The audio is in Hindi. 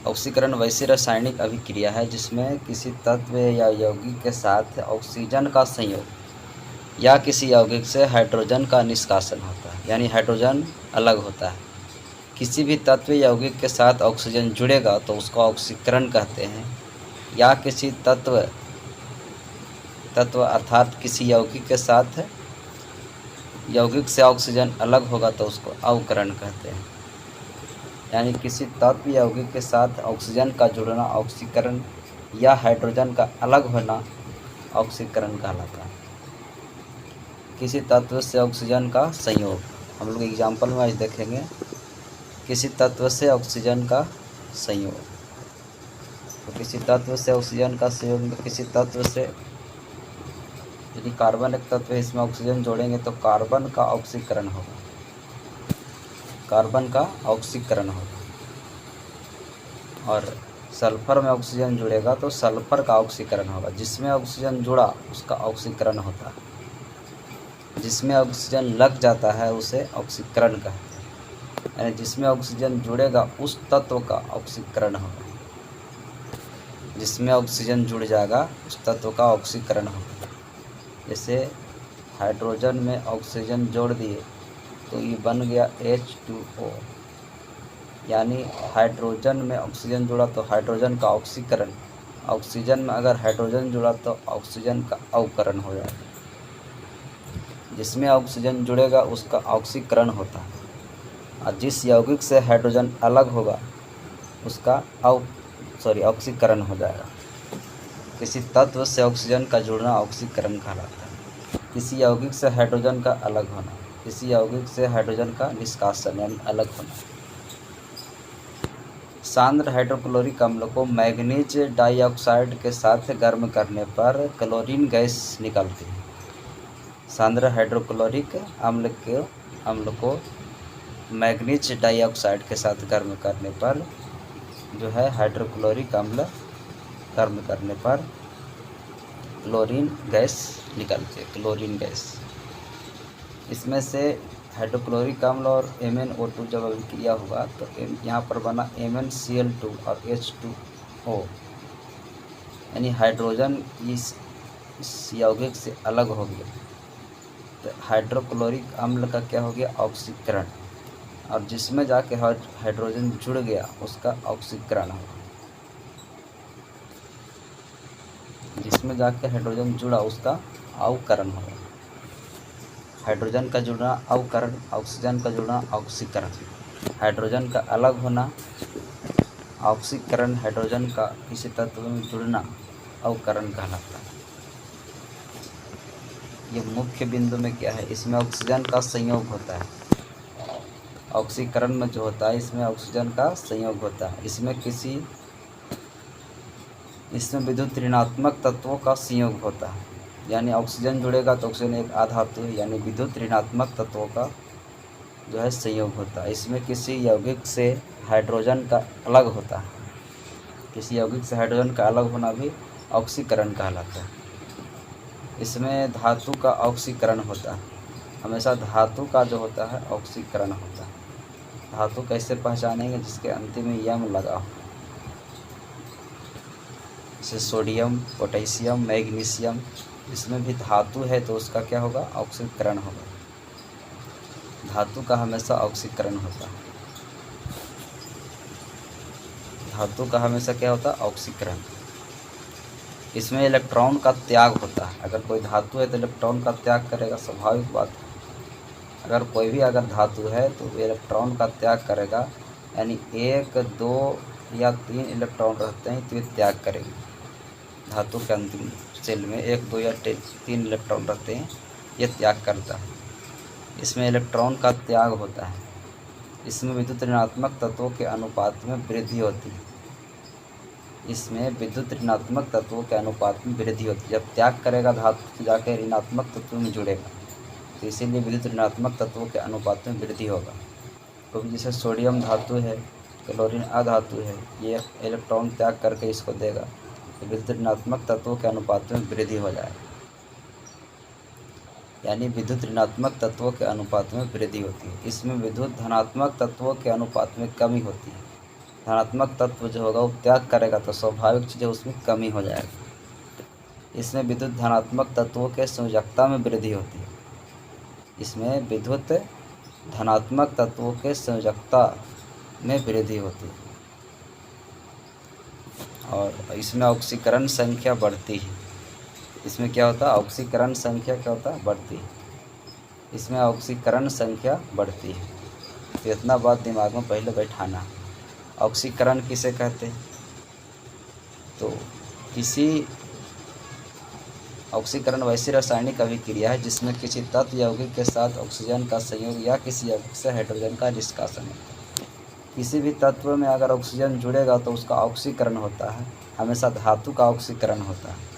ऑक्सीकरण वैसी रासायनिक अभिक्रिया है जिसमें किसी तत्व या यौगिक के साथ ऑक्सीजन का संयोग या किसी यौगिक से हाइड्रोजन का निष्कासन होता है, यानी हाइड्रोजन अलग होता है। किसी भी तत्व यौगिक के साथ ऑक्सीजन जुड़ेगा तो उसको ऑक्सीकरण कहते हैं, या किसी तत्व अर्थात किसी यौगिक के साथ यौगिक से ऑक्सीजन अलग होगा तो उसको अवकरण कहते हैं। यानी किसी तत्व यौगिक के साथ ऑक्सीजन का जुड़ना ऑक्सीकरण या हाइड्रोजन का अलग होना ऑक्सीकरण कहलाता है। किसी तत्व से ऑक्सीजन का संयोग, हम लोग एग्जाम्पल में आज देखेंगे। किसी तत्व से ऑक्सीजन का संयोग, तो किसी तत्व से ऑक्सीजन का संयोग में किसी तत्व से, यदि कार्बन एक तत्व है इसमें ऑक्सीजन जोड़ेंगे तो कार्बन का ऑक्सीकरण होगा, कार्बन का ऑक्सीकरण होगा। और सल्फर में ऑक्सीजन जुड़ेगा तो सल्फर का ऑक्सीकरण होगा। जिसमें ऑक्सीजन जुड़ा उसका ऑक्सीकरण होता है, जिसमें ऑक्सीजन लग जाता है उसे ऑक्सीकरण कहते हैं। यानी जिसमें ऑक्सीजन जुड़ेगा उस तत्व का ऑक्सीकरण होगा, जिसमें ऑक्सीजन जुड़ जाएगा उस तत्व का ऑक्सीकरण होगा। जैसे हाइड्रोजन में ऑक्सीजन जोड़ दिए तो ये बन गया H2O, यानी हाइड्रोजन में ऑक्सीजन जुड़ा तो हाइड्रोजन का ऑक्सीकरण, ऑक्सीजन में अगर हाइड्रोजन जुड़ा तो ऑक्सीजन का अवकरण हो जाएगा। जिसमें ऑक्सीजन जुड़ेगा उसका ऑक्सीकरण होता है, और जिस यौगिक से हाइड्रोजन अलग होगा उसका ऑक्सीकरण हो जाएगा। किसी तत्व से ऑक्सीजन का जुड़ना ऑक्सीकरण कहलाता है। किसी यौगिक से हाइड्रोजन का अलग होना, किसी यौगिक से हाइड्रोजन का निष्कासन यानी अलग होना। सांद्र हाइड्रोक्लोरिक अम्ल को मैंगनीज डाइऑक्साइड के साथ गर्म करने पर क्लोरीन गैस निकलती है। सांद्र हाइड्रोक्लोरिक अम्ल को मैंगनीज डाइऑक्साइड के साथ गर्म करने पर जो है हाइड्रोक्लोरिक अम्ल गर्म करने पर क्लोरीन गैस निकलती है, क्लोरीन गैस। इसमें से हाइड्रोक्लोरिक अम्ल और MnO2 जब अभिक्रिया हुआ तो यहाँ पर बना MnCl2 और H2O, यानी हाइड्रोजन इस यौगिक से अलग हो गया तो हाइड्रोक्लोरिक अम्ल का क्या हो गया, ऑक्सीकरण। और जिसमें जाके हाइड्रोजन जुड़ गया उसका ऑक्सीकरण होगा। जिसमें जाके हाइड्रोजन जुड़ा उसका अवकरण होगा। हाइड्रोजन का जुड़ना अवकरण, ऑक्सीजन का जुड़ना ऑक्सीकरण। हाइड्रोजन का अलग होना ऑक्सीकरण, हाइड्रोजन का किसी तत्व में जुड़ना अवकरण कहलाता है। ये मुख्य बिंदु में क्या है, इसमें ऑक्सीजन का संयोग होता है। ऑक्सीकरण में जो होता है इसमें ऑक्सीजन का संयोग होता है। इसमें विद्युत ऋणात्मक तत्वों का संयोग होता है, यानी ऑक्सीजन जुड़ेगा तो ऑक्सीजन एक आधातु है, यानी विद्युत ऋणात्मक तत्वों का जो है संयोग होता है। इसमें किसी यौगिक से हाइड्रोजन का अलग होता है, किसी यौगिक से हाइड्रोजन का अलग होना भी ऑक्सीकरण कहलाता है। इसमें धातु का ऑक्सीकरण होता है, हमेशा धातु का जो होता है ऑक्सीकरण होता है। धातु कैसे पहचानेंगे, जिसके अंतिम में यम लगा हो, जैसे सोडियम, पोटेशियम, मैग्नीशियम, इसमें भी धातु है तो उसका क्या होगा, ऑक्सीकरण होगा। धातु का हमेशा ऑक्सीकरण होता है, धातु का हमेशा क्या होता है, ऑक्सीकरण। इसमें इलेक्ट्रॉन का त्याग होता है। अगर कोई धातु है तो इलेक्ट्रॉन का त्याग करेगा, स्वाभाविक बात है। अगर कोई भी धातु है तो इलेक्ट्रॉन का त्याग करेगा, यानी 1, 2 या 3 इलेक्ट्रॉन रहते हैं तो ये त्याग करेगी। धातु के अंतिम सेल में 1, 2 या 3 इलेक्ट्रॉन रहते हैं, ये त्याग करता है। इसमें इलेक्ट्रॉन का त्याग होता है। इसमें विद्युत ऋणात्मक तत्वों के अनुपात में वृद्धि होती है। इसमें विद्युत ऋणात्मक तत्वों के अनुपात में वृद्धि होती है। जब त्याग करेगा धातु जाकर ऋणात्मक तत्वों में जुड़ेगा, तो इसीलिए विद्युत ऋणात्मक तत्वों के अनुपात में वृद्धि होगा। क्योंकि जैसे सोडियम धातु है, क्लोरीन अधातु है, ये इलेक्ट्रॉन त्याग करके इसको देगा, तो विद्युत ऋणात्मक तत्वों के अनुपात में वृद्धि हो जाएगा, यानी विद्युत ऋणात्मक तत्वों के अनुपात में वृद्धि होती है। इसमें विद्युत धनात्मक तत्वों के अनुपात में कमी होती है। धनात्मक तत्व जो होगा वो त्याग करेगा तो स्वाभाविक चीज़ है उसमें कमी हो जाएगी। इसमें विद्युत धनात्मक तत्वों के संयोजकता में वृद्धि होती है। इसमें विद्युत धनात्मक तत्वों के संयोजकता में वृद्धि होती है और इसमें ऑक्सीकरण संख्या बढ़ती है। इसमें क्या होता है, ऑक्सीकरण संख्या क्या होता है, बढ़ती है। इसमें ऑक्सीकरण संख्या बढ़ती है। तो इतना बात दिमाग में पहले बैठाना। ऑक्सीकरण किसे कहते हैं, तो किसी ऑक्सीकरण वैसी रासायनिक अभिक्रिया है जिसमें किसी तत्व यौगिक के साथ ऑक्सीजन का संयोग या किसी यौगिक से हाइड्रोजन का निष्कासन होता है। किसी भी तत्व में अगर ऑक्सीजन जुड़ेगा तो उसका ऑक्सीकरण होता है, हमेशा धातु का ऑक्सीकरण होता है।